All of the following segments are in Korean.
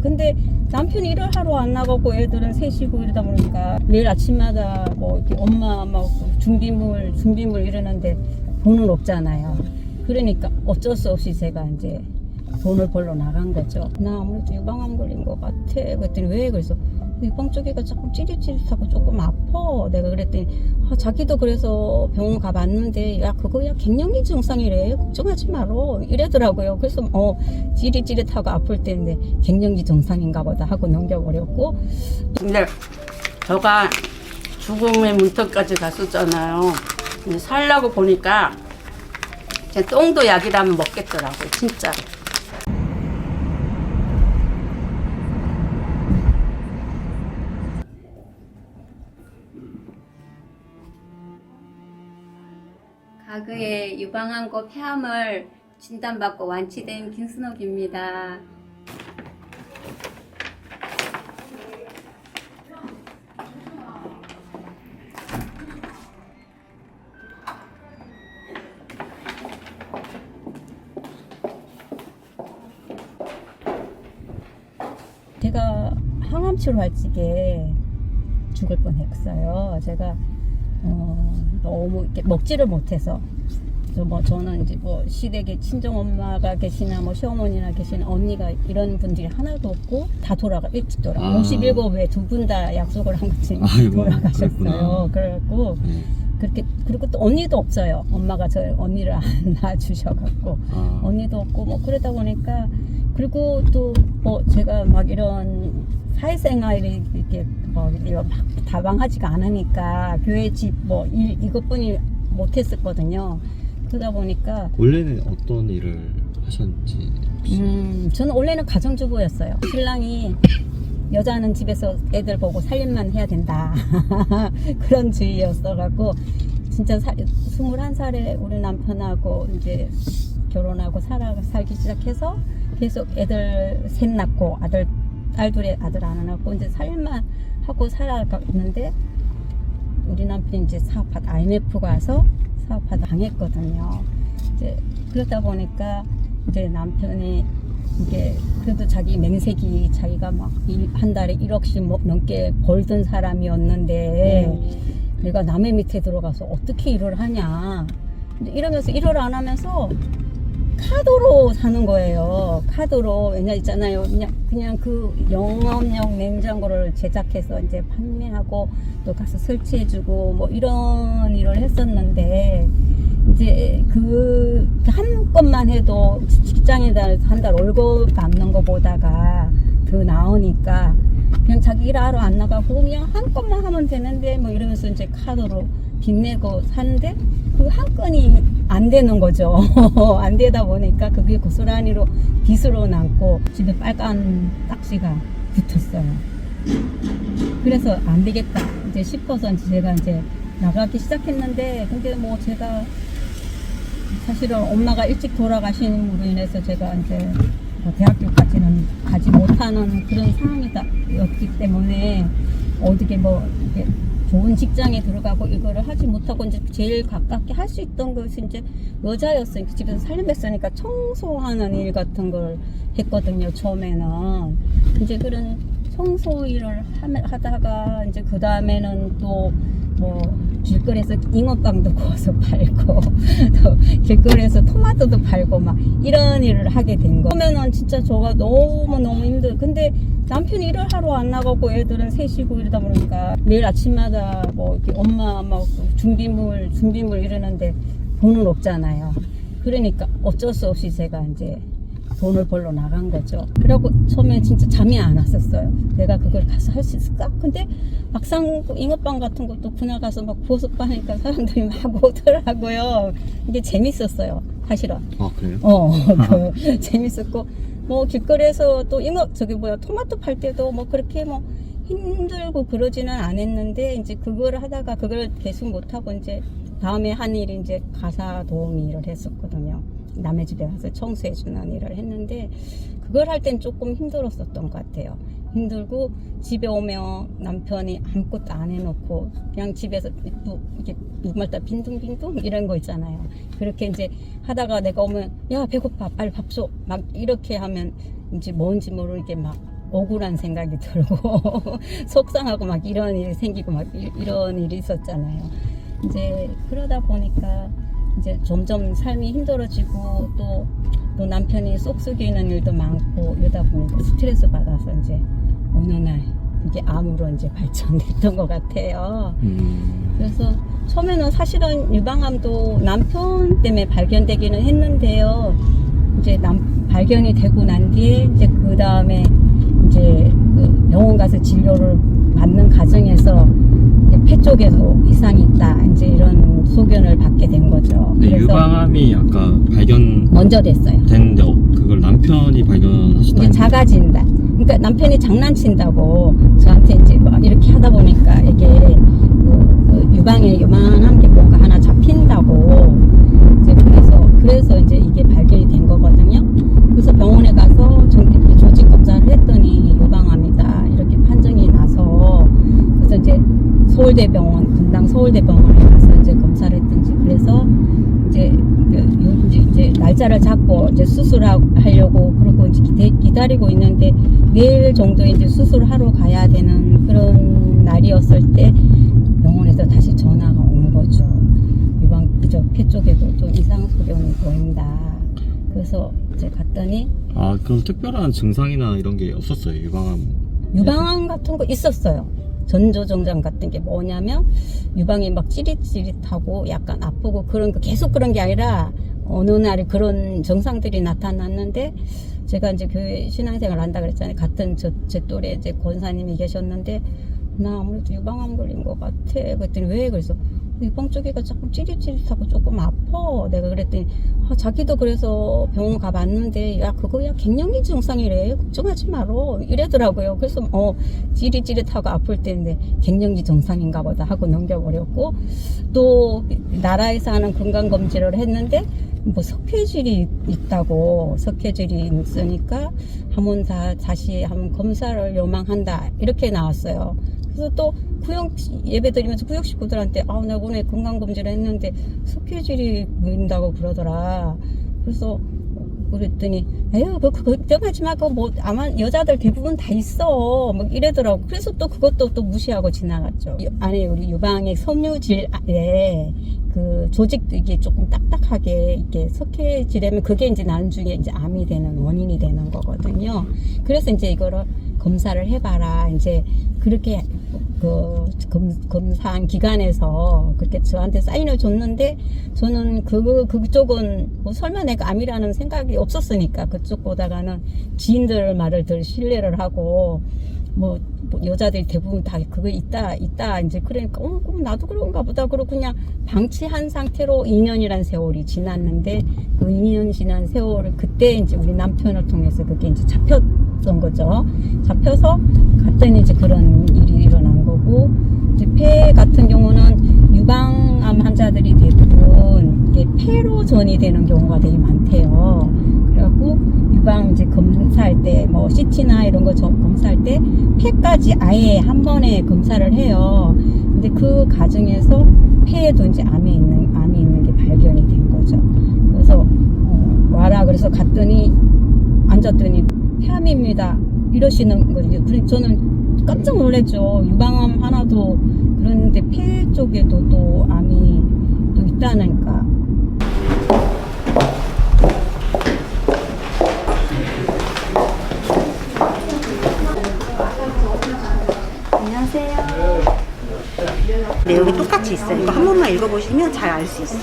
근데 남편이 일을 하러 안 나가고 애들은 셋이고 이러다 보니까 매일 아침마다 뭐 이렇게 엄마 막 준비물 이러는데 돈은 없잖아요. 그러니까 어쩔 수 없이 제가 이제 돈을 벌러 나간 거죠. 나 아무래도 유방암 걸린 것 같아. 그랬더니 왜? 그래서 유방 쪽이가 조금 찌릿찌릿하고 조금 아파. 내가 그랬더니 자기도 그래서 병원 가봤는데 야 그거야 갱년기 증상이래. 걱정하지 마라 이래더라고요. 그래서 찌릿찌릿하고 아플 때인데 갱년기 증상인가 보다 하고 넘겨버렸고. 근데 저가 죽음의 문턱까지 갔었잖아요. 살라고 보니까 제 똥도 약이라면 먹겠더라고요. 진짜로. 가그의 유방암과 폐암을 진단받고 완치된 김순옥입니다. 제가 항암 치료할 적에 죽을 뻔했어요. 제가 너무 이렇게 먹지를 못해서 저는 이제 시댁에 친정 엄마가 계시나 시어머니나 계시나 언니가 이런 분들이 하나도 없고 다 일찍 돌아가. 57에 두 분 다 약속을 한 것이 돌아가셨어요. 그래갖고 그리고 또 언니도 없어요. 엄마가 저 언니를 안 낳아주셔갖고 언니도 없고 그러다 보니까 그리고 또 제가 막 이런 사회생활이 이렇게 막 다방하지가 않으니까 교회 집 이것뿐이 못했었거든요. 그러다 보니까 원래는 어떤 일을 하셨는지 저는 원래는 가정주부였어요. 신랑이 여자는 집에서 애들 보고 살림만 해야 된다 그런 주의였어갖고 진짜 21살에 우리 남편하고 이제 결혼하고 살기 시작해서 계속 애들 셋 낳고 딸 둘에 아들 하나 낳고 이제 살림만 하고 살아갔는데 우리 남편이 이제 사업하다 IMF 가서 사업하다 당했거든요. 이제 그러다 보니까 이제 남편이 이게 그래도 자기 맹세기 자기가 막 한 달에 1억씩 넘게 벌던 사람이었는데 내가 남의 밑에 들어가서 어떻게 일을 하냐 이러면서 일을 안 하면서 카드로 사는 거예요. 카드로. 왜냐 있잖아요. 그냥 그 영업용 냉장고를 제작해서 이제 판매하고 또 가서 설치해주고 이런 일을 했었는데 이제 그 한 건만 해도 직장에다 한 달 월급 받는 거 보다가 더 나으니까 그냥 자기 일하러 안 나가고 그냥 한 건만 하면 되는데 이러면서 이제 카드로 빚내고 사는데 그 한 건이 안 되는 거죠. 안 되다 보니까 그게 고스란히로 빚으로 남고 집에 빨간 딱지가 붙었어요. 그래서 안 되겠다 이제 싶어서 제가 이제 나가기 시작했는데 근데 제가 사실은 엄마가 일찍 돌아가심으로 인해서 제가 이제 대학교까지는 가지 못하는 그런 상황이었기 때문에 어떻게 이렇게 좋은 직장에 들어가고 이거를 하지 못하고 이제 제일 가깝게 할 수 있던 것이 이제 여자였으니까 집에서 살림했으니까 청소하는 일 같은 걸 했거든요. 처음에는 이제 그런 청소 일을 하다가 이제 그 다음에는 또 길거리에서 잉어빵도 구워서 팔고 또 길거리에서 토마토도 팔고 막 이런 일을 하게 된 거. 그러면은 진짜 저가 너무 힘들어. 근데 남편이 일을 하러 안 나가고 애들은 셋이고 이러다 보니까 매일 아침마다 이렇게 엄마 준비물 이러는데 돈은 없잖아요. 그러니까 어쩔 수 없이 제가 이제 돈을 벌러 나간 거죠. 그러고 처음에 진짜 잠이 안 왔었어요. 내가 그걸 가서 할 수 있을까? 근데 막상 잉어빵 같은 것도 그날 가서 막 구워서 파니까 사람들이 막 오더라고요. 이게 재밌었어요, 사실은. 아, 그래요? 재밌었고, 길거리에서 또 토마토 팔 때도 그렇게 힘들고 그러지는 않았는데, 이제 그걸 하다가 그걸 계속 못하고 이제 다음에 한 일이 이제 가사 도우미 일을 했었거든요. 남의 집에 가서 청소해주는 일을 했는데 그걸 할 땐 조금 힘들었었던 것 같아요. 힘들고 집에 오면 남편이 아무것도 안 해놓고 그냥 집에서 이렇게 누구말따 빈둥빈둥 이런 거 있잖아요. 그렇게 이제 하다가 내가 오면 야 배고파 빨리 밥 줘 막 이렇게 하면 이제 뭔지 모르게 막 억울한 생각이 들고 속상하고 막 이런 일이 생기고 막 이런 일이 있었잖아요. 이제 그러다 보니까 이제 점점 삶이 힘들어지고 또 남편이 쏙 썩이는 일도 많고 이러다 보니까 스트레스 받아서 이제 어느 날 이게 암으로 이제 발전됐던 것 같아요. 그래서 처음에는 사실은 유방암도 남편 때문에 발견되기는 했는데요. 이제 발견이 되고 난 뒤에 이제 그 다음에 이제 그 병원 가서 진료를 받는 과정에서 폐 쪽에도 이상이 있다. 이제 이런 소견을 받게 된 거죠. 네, 유방암이 아까 발견 먼저 됐어요. 됐는데 그걸 남편이 발견하셨다는 이제 자가 진단. 그러니까 남편이 장난친다고 저한테 이제 막 이렇게 하다 보니까 이게 그 유방에 요만한 게 뭔가 하나 잡힌다고 이제 그래서 이제 이게 발견이 된 거거든요. 그래서 병원에 가서 조직 검사를 했더니 유방암이다 이렇게 판정이 나서 그래서 이제 서울대병원 분당 서울대병원에 가서 이제 검사를 했든지 그래서 이제 날짜를 잡고 이제 수술하려고 그러고 이제 기다리고 있는데 내일 정도에 이제 수술하러 가야 되는 그런 날이었을 때 병원에서 다시 전화가 온 거죠. 폐 쪽에도 좀 이상 소견이 보인다. 그래서 이제 갔더니 그럼 특별한 증상이나 이런 게 없었어요? 유방암 같은 거 있었어요. 전조증상 같은 게 뭐냐면 유방이 막 찌릿찌릿하고 약간 아프고 그런 거 계속 그런 게 아니라 어느 날에 그런 증상들이 나타났는데 제가 이제 교회 신앙생활 한다 그랬잖아요. 같은 제 또래 이제 권사님이 계셨는데 나 아무래도 유방암 걸린 것 같아. 그랬더니 왜? 그래서 유방 쪽이가 조금 찌릿찌릿하고 조금 아파. 내가 그랬더니 자기도 그래서 병원 가봤는데 야 그거야 갱년기 증상이래. 걱정하지 말어. 이래더라고요. 그래서 찌릿찌릿하고 아플 때인데 갱년기 증상인가 보다 하고 넘겨버렸고 또 나라에서 하는 건강검진을 했는데 뭐 석회질이 있다고 석회질이 있으니까 한번 다시 한번 검사를 요망한다 이렇게 나왔어요. 그래서 또 예배 드리면서 구역 식구들한테 나 오늘 건강검진을 했는데 석회질이 보인다고 그러더라. 그래서 그랬더니 에휴 그거 걱정하지 마. 그거 뭐 아마 여자들 대부분 다 있어. 뭐 이래더라고. 그래서 또 그것도 또 무시하고 지나갔죠. 안에 우리 유방의 섬유질에 그 조직도 이게 조금 딱딱하게 이렇게 석회질이면 그게 이제 나중에 이제 암이 되는 원인이 되는 거거든요. 그래서 이제 이거를 검사를 해봐라. 이제 그렇게 검사한 기관에서 그렇게 저한테 사인을 줬는데 저는 그쪽은 뭐 설마 내가 암이라는 생각이 없었으니까 그쪽 보다가는 지인들 말을 덜 신뢰를 하고 뭐 여자들이 대부분 다 그거 있다 이제 그러니까 그럼 나도 그런가 보다 그러고 그냥 방치한 상태로 2년이란 세월이 지났는데 그 2년 지난 세월을 그때 이제 우리 남편을 통해서 그게 이제 잡혔던 거죠. 잡혀서 갔더니 이제 그런 일이 일어난 거고 이제 폐 같은 경우는 유방암 환자들이 대부분 이게 폐로 전이 되는 경우가 되게 많대요. 그래갖고 유방 이제 검사할 때 뭐 CT나 이런 거 검사할 때 폐까지 아예 한 번에 검사를 해요. 근데 그 과정에서 폐에도 이제 암이 있는 게 발견이 된 거죠. 그래서 와라 그래서 갔더니 앉았더니 폐암입니다 이러시는 거죠. 그래서 저는 깜짝 놀랐죠. 유방암 하나도 그런데 폐 쪽에도 또 암이 또 있다니까. 안녕하세요. 네, 여기 똑같이 있어요. 이거 한 번만 읽어보시면 잘 알 수 있어요.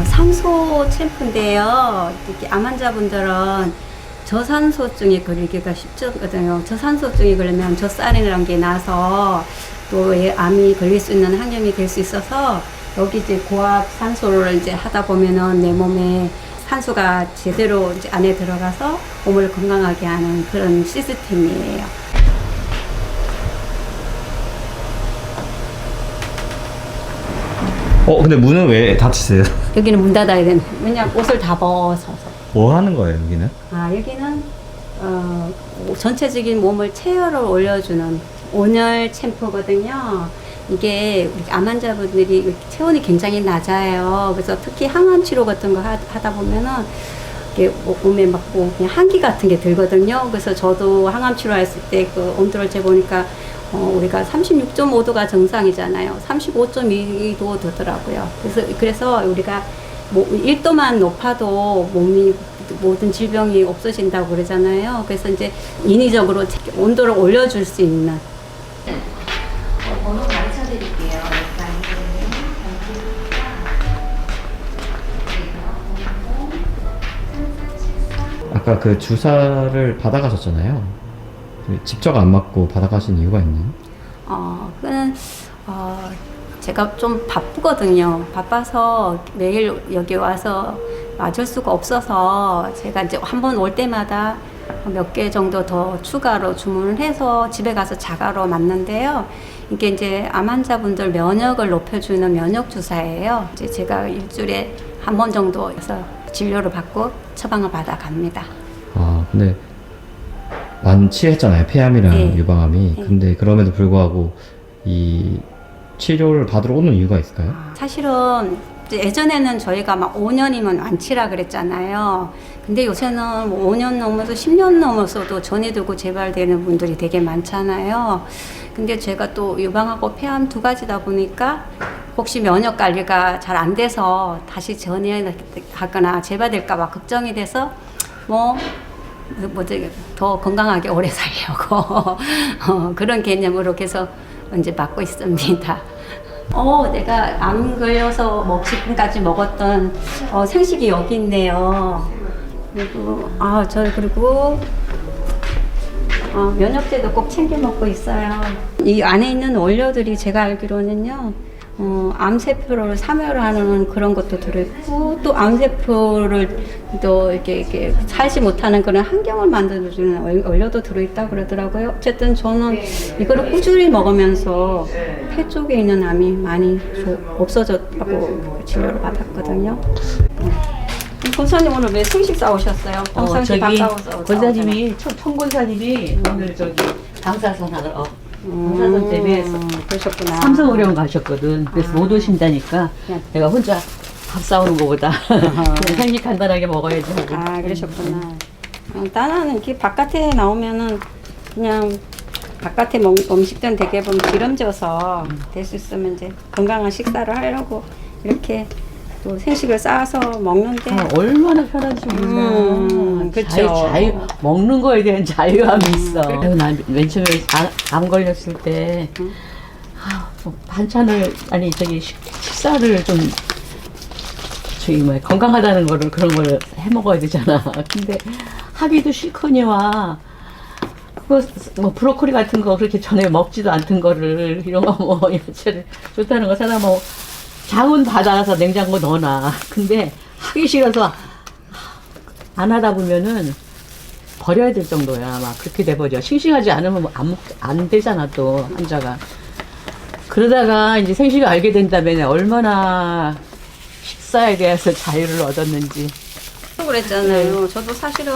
산소 챔프인데요. 이렇게 암 환자분들은 저산소증에 걸리기가 쉽거든요. 저산소증이 걸리면 젖살이라는 게 나서 또 암이 걸릴 수 있는 환경이 될 수 있어서 여기 이제 고압 산소를 이제 하다 보면은 내 몸에 산소가 제대로 이제 안에 들어가서 몸을 건강하게 하는 그런 시스템이에요. 근데 문은 왜 닫히세요? 여기는 문 닫아야 되는. 왜냐면 옷을 다 벗어서. 뭐 하는 거예요, 여기는? 여기는 전체적인 몸을 체열을 올려주는 온열 챔프거든요. 이게 우리 암 환자분들이 체온이 굉장히 낮아요. 그래서 특히 항암 치료 같은 거 하다 보면은 이게 몸에 막 그냥 한기 같은 게 들거든요. 그래서 저도 항암 치료했을 때 그 온도를 재보니까 우리가 36.5도가 정상이잖아요. 35.2도 되더라고요. 그래서 우리가 뭐 1도만 높아도 몸이 모든 질병이 없어진다고 그러잖아요. 그래서 이제 인위적으로 온도를 올려줄 수 있는. 번호 가르쳐 드릴게요. 아까 그 주사를 받아가셨잖아요. 직접 안 맞고 받아가신 이유가 있나요? 그는 제가 좀 바쁘거든요. 바빠서 매일 여기 와서 맞을 수가 없어서 제가 이제 한 번 올 때마다 몇 개 정도 더 추가로 주문을 해서 집에 가서 자가로 맞는데요. 이게 이제 암 환자분들 면역을 높여주는 면역 주사예요. 이제 제가 일주일에 한 번 정도 해서 진료를 받고 처방을 받아 갑니다. 근데 완치했잖아요. 폐암이랑 네. 유방암이. 네. 근데 그럼에도 불구하고 이 치료를 받으러 오는 이유가 있을까요? 사실은 예전에는 저희가 막 5년이면 완치라 그랬잖아요. 근데 요새는 뭐 5년 넘어서 10년 넘어서도 전이 들고 재발되는 분들이 되게 많잖아요. 근데 제가 또 유방하고 폐암 두 가지다 보니까 혹시 면역 관리가 잘 안 돼서 다시 전이하거나 재발될까 봐 걱정이 돼서 더 건강하게 오래 살려고 그런 개념으로 계속 이제 맡고 있습니다. 내가 암 걸려서 지금까지 먹었던 생식이 여기 있네요. 그리고 면역제도 꼭 챙겨 먹고 있어요. 이 안에 있는 원료들이 제가 알기로는요, 암세포를 사멸하는 그런 것도 들어있고, 또 암세포를 또 이렇게 살지 못하는 그런 환경을 만들어주는 원료도 들어있다고 그러더라고요. 어쨌든 저는 이거를 꾸준히 먹으면서 폐 쪽에 있는 암이 많이 없어졌다고 진료를 받았거든요. 권사님 오늘 왜 생식 싸우셨어요? 평상시 바꿔서 권사님이 청권사님이 오늘 저기 방사선 하러 방사선 때문에 그러셨구나. 삼성의료원 가셨거든. 그래서 못 오신다니까 내가 혼자 밥 싸우는 거보다 그냥 생식 간단하게 먹어야지 하고. 그러셨구나. 나는 이렇게 바깥에 나오면은 그냥 바깥에 음식들은 대개분 기름져서 될 수 있으면 이제 건강한 식사를 하려고 이렇게 또 생식을 쌓아서 먹는데 얼마나 편한지 몰라. 그쵸. 자유 먹는 거에 대한 자유함이 있어. 난맨 처음에 암 걸렸을 때 뭐 반찬을 식사를 좀 건강하다는 거를 그런 걸 해 먹어야 되잖아. 근데 하기도 싫거니와 뭐 브로콜리 같은 거 그렇게 전에 먹지도 않던 거를 이런 거 야채를 좋다는 거 사다 장은 받아서 냉장고 넣어놔. 근데 하기 싫어서 안 하다 보면은 버려야 될 정도야. 막 그렇게 돼버려. 싱싱하지 않으면 안 되잖아, 또, 환자가. 그러다가 이제 생식을 알게 된 다음에 얼마나 식사에 대해서 자유를 얻었는지. 그랬잖아요. 저도 사실은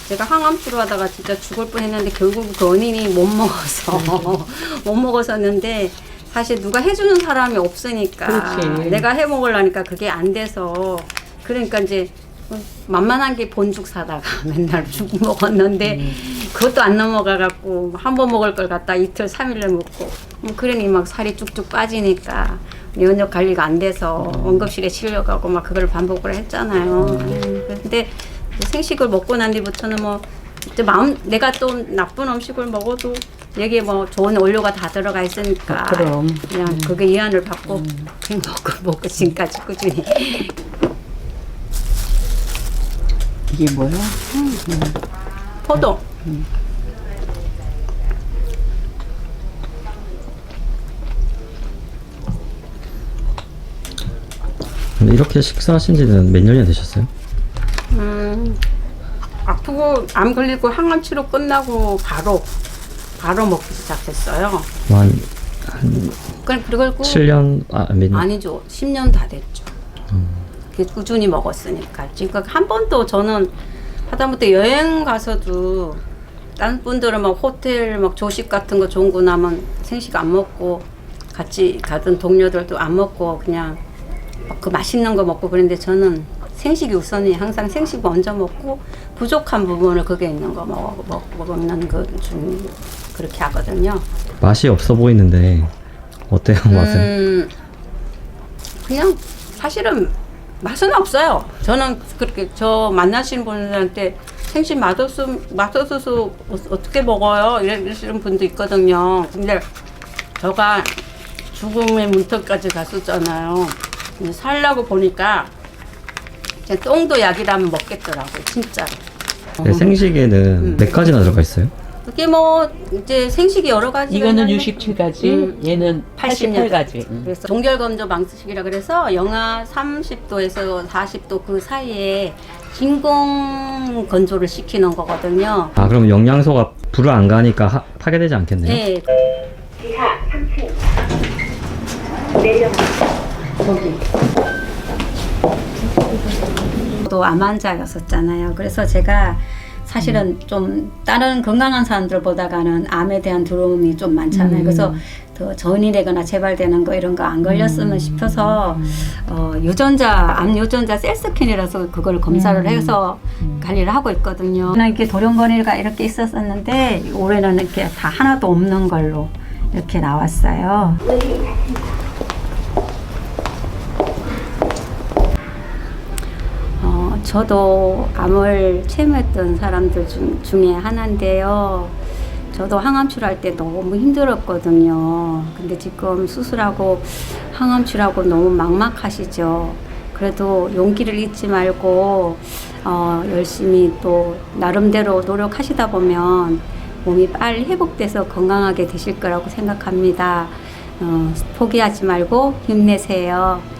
제가 항암 치료하다가 진짜 죽을 뻔했는데 결국 그 원인이 못 먹었었는데 사실 누가 해주는 사람이 없으니까 그렇지. 내가 해 먹으려니까 그게 안 돼서 그러니까 이제 만만한 게 본죽 사다가 맨날 죽 먹었는데 그것도 안 넘어가갖고 한 번 먹을 걸 갖다 이틀 3일을 먹고 그러니 막 살이 쭉쭉 빠지니까 면역 관리가 안 돼서 응급실에 실려가고 막 그걸 반복을 했잖아요. 근데 생식을 먹고 난 뒤부터는 내가 또 나쁜 음식을 먹어도 여기에 좋은 원료가 다 들어가 있으니까 그럼. 그냥 그게 이안을 받고 그냥 먹고 지금까지 꾸준히. 이게 뭐야? 포도. 근데 이렇게 식사하신 지는 몇 년이나 되셨어요? 아프고 암 걸리고 항암 치료 끝나고 바로 먹기 시작했어요. 그리고 7년, 몇 년? 아니죠. 10년 다 됐죠. 꾸준히 먹었으니까. 지금 한 번도 저는 하다못해 여행 가서도 다른 분들은 막 호텔 막 조식 같은 거 좋은 거 나면 생식 안 먹고 같이 가던 동료들도 안 먹고 그냥 그 맛있는 거 먹고 그랬는데 저는 생식이 우선이 항상 생식 먼저 먹고 부족한 부분을 거기에 있는 거 먹는 거 좀 그렇게 하거든요. 맛이 없어 보이는데 어때요, 맛은? 그냥 사실은 맛은 없어요. 저는 그렇게 저 만나신 분들한테 생식 맛없어서 어떻게 먹어요? 이러시는 분도 있거든요. 근데 저가 죽음의 문턱까지 갔었잖아요. 근데 살라고 보니까 제 똥도 약이라면 먹겠더라고요, 진짜로. 네, 생식에는 몇 가지나 들어가 있어요? 그게 뭐 이제 생식이 여러 가지. 이거는 67가지, 얘는 88가지. 그래서 동결건조 방식이라 그래서 영하 30도에서 40도 그 사이에 진공 건조를 시키는 거거든요. 아, 그럼 영양소가 불을 안 가니까 파괴되지 않겠네요? 네. 저도 암 환자였었잖아요. 그래서 제가 사실은 좀 다른 건강한 사람들보다는 암에 대한 두려움이 좀 많잖아요. 그래서 더 전이 되거나 재발되는 거 이런 거 안 걸렸으면 싶어서 암 유전자 셀스캔이라서 그걸 검사를 해서 관리를 하고 있거든요. 이렇게 돌연거리가 이렇게 있었었는데 올해는 이렇게 다 하나도 없는 걸로 이렇게 나왔어요. 저도 암을 체험했던 사람들 중에 하나인데요. 저도 항암 치료할 때 너무 힘들었거든요. 근데 지금 수술하고 항암 치료하고 너무 막막하시죠. 그래도 용기를 잊지 말고 열심히 또 나름대로 노력하시다 보면 몸이 빨리 회복돼서 건강하게 되실 거라고 생각합니다. 포기하지 말고 힘내세요.